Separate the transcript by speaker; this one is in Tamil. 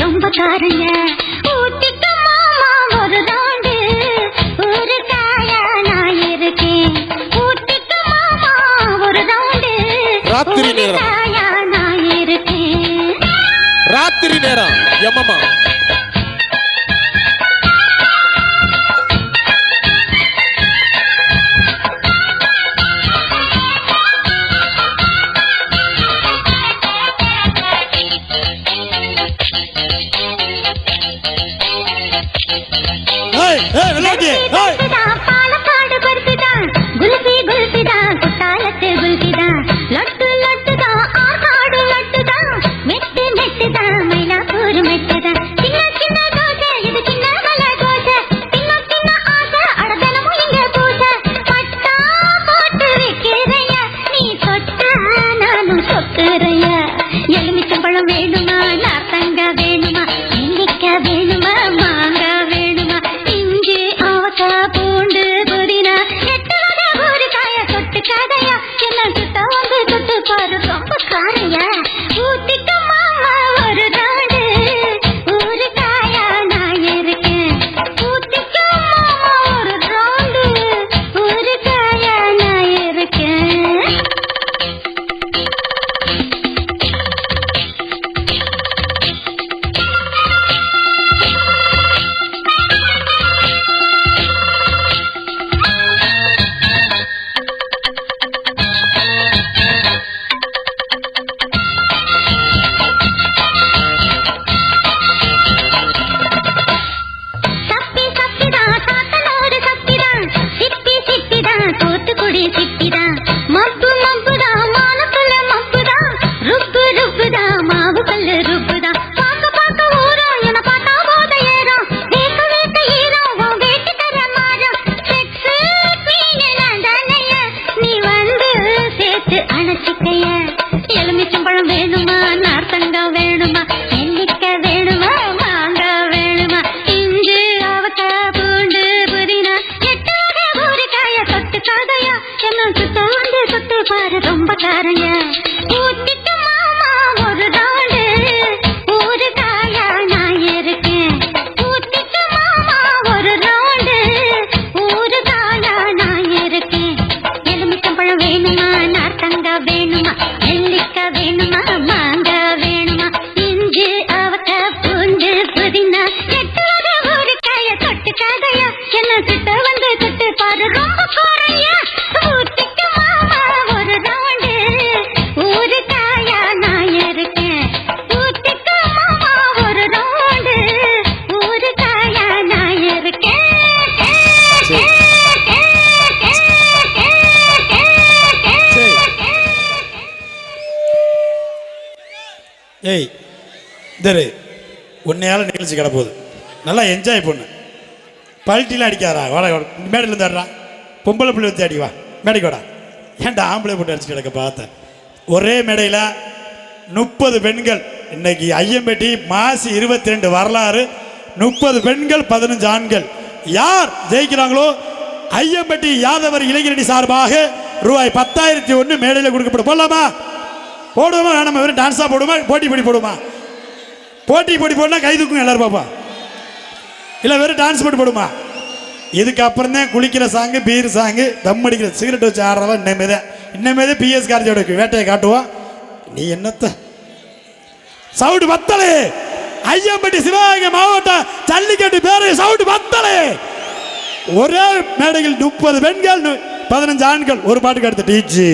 Speaker 1: ரொம்ப காரங்க ஊட்டிக்கு மாமா ஒரு ரவுண்டு ஒரு காயா நான் இருக்கேன் ஊட்டிக்கு மாமா ஒரு ரவுண்டு
Speaker 2: ராத்திரி நேரம்
Speaker 1: காயா நான் இருக்கேன்
Speaker 2: ராத்திரி நேரம் எம்மம்மா
Speaker 1: பாலக்காடு பருத்திதான் குல்பி குல்பிதான் குட்டாலத்து குல்பிதான் லட்டு லட்டுதான் ஆற்காடு லட்டுதான் மெட்டு மெட்டுதான் மயிலாப்பூர் மெட்டுதான் சின்ன சின்ன தோசை இது சின்ன மலை தோசை சின்ன சின்ன ஆசை அடதனமும் இங்க பூசை பட்டா போட்டு வைக்கிறைய நீ தொட்டா நானும் சொத்துறைய எலுமிச்சம் பழம் வேணுமா நார்த்தங்க வேணுமா நெல்லிக்காய் வேணுமா மாங்காய் வேணுமா இஞ்சி அவக்காய் பூண்டு புதினா எட்டு வகை ஒரு காய தொட்டு கதையா என்ன சுத்த வந்து தொட்டு பாரு ரொம்ப காரையா ஊட்டிக்கு மாமா ஒரு நாடு ஒரு காயா நான் இருக்கேன் ஊட்டிக்கு மாமா ஒரு ரவுண்டு ஒரு காயா நான் இருக்கேன் சப்பி சப்பிதான் சாத்தனோடு சப்பிதான் சிப்பி சிப்பிதான் தூத்துக்குடி சிப்பிதான் மப்பு மப்புதான் மானக்குள்ள மப்புதான் ருப்பு ருப்புதான் மாவு கல்லு ருப்புதான் பார்க்க பார்க்க ஊரும் என பார்த்தா போத ஏறும் வேக்க வேக்க ஈரம் உன் வேட்டு தர மாறும் செக்ஸு பீனெல்லாம் தானைய நீ வந்து சேர்த்து அணைச்சிக்கைய எலுமிச்சம் பழம் வேணுமா நார்த்தங்காய் வேணுமா நெல்லிக்காய் வேணுமா மாங்காய் வேணுமா இஞ்சி அவக்காய் பூண்டு புதினா எட்டு வகை ஒரு காய தொட்டு கதையா என்ன சுத்த வந்து தொட்டு பாரு ரொம்ப காரைய ஊட்டிக்கு மாமா ஒரு ரவுண்டு ஒரு காயா நான் இருக்கேன் ஊட்டிக்கு மாமா ஒரு ரவுண்டு ஒரு காயா நான் இருக்கேன் எலுமிச்சம் பழம் வேணுமா நார்த்தங்காய் வேணுமா நெல்லிக்காய் வேணுமா மாங்காய் வேணுமா இஞ்சி அவக்காய் பூண்டு புதினா எட்டு வகை ஒரு காய தொட்டு கதையா என்ன சுத்த வந்து தொட்டு பாரு ரொம்ப காரையா ஊட்டிக்கு மாமா ஒரு ரவுண்டு ஒரு காயா நான் இருக்கேன் ஊட்டிக்கு மாமா ஒரு ரவுண்டு ஒரு காயா நான் இருக்கேன்
Speaker 3: ஏய் இதரு உன்னையால நிகழ்ச்சி கிடப்போகுது நல்லா என்ஜாய் பண்ணு பல்ட்டிலாம் அடிக்காரா வாடா மேடையில் இருந்து ஆடுறா பொம்பளை பிள்ளை வச்சு அடி வா மேடைக்கு வாடா ஏன்டா ஆம்பளை போட்டு அடிச்சு கிடக்க பார்த்தேன் ஒரே மேடையில் 30 பெண்கள் இன்னைக்கு ஐயம்பட்டி மாசி 22 வரலாறு 30 பெண்கள் 15 ஆண்கள் யார் ஜெயிக்கிறாங்களோ ஐயம்பட்டி யாதவர் இளைஞரணி சார்பாக ரூபாய் 10,001 மேடையில் கொடுக்கப்படும் போடலாமா போடுவோமா நம்ம வெறும் டான்ஸாக போடுவோமா போட்டி போடுமா போட்டி போடனா கை தூக்கும் எல்லாரும் பாப்பா இல்லை வெறும் டான்ஸ் போட்டு போடுமா இதுக்கப்புறம் தான் குளிக்கிற சாங்கு பீர் சாங்கு தம் அடிக்கிற சிகரெட் வச்சு ஆடுறவா இன்னமேதே பிஎஸ் கார்ஜோட வேட்டையை காட்டுவோம் நீ என்னத்த சவுண்டு பத்தலே ஐயம்பட்டி சிவகங்கை மாவட்டம் ஜல்லிக்கட்டு பேரு சவுண்டு பத்தலே ஒரே மேடையில் 30 பெண்கள் 15 ஆண்கள் ஒரு பாட்டுக்கு அடுத்த டீச்சு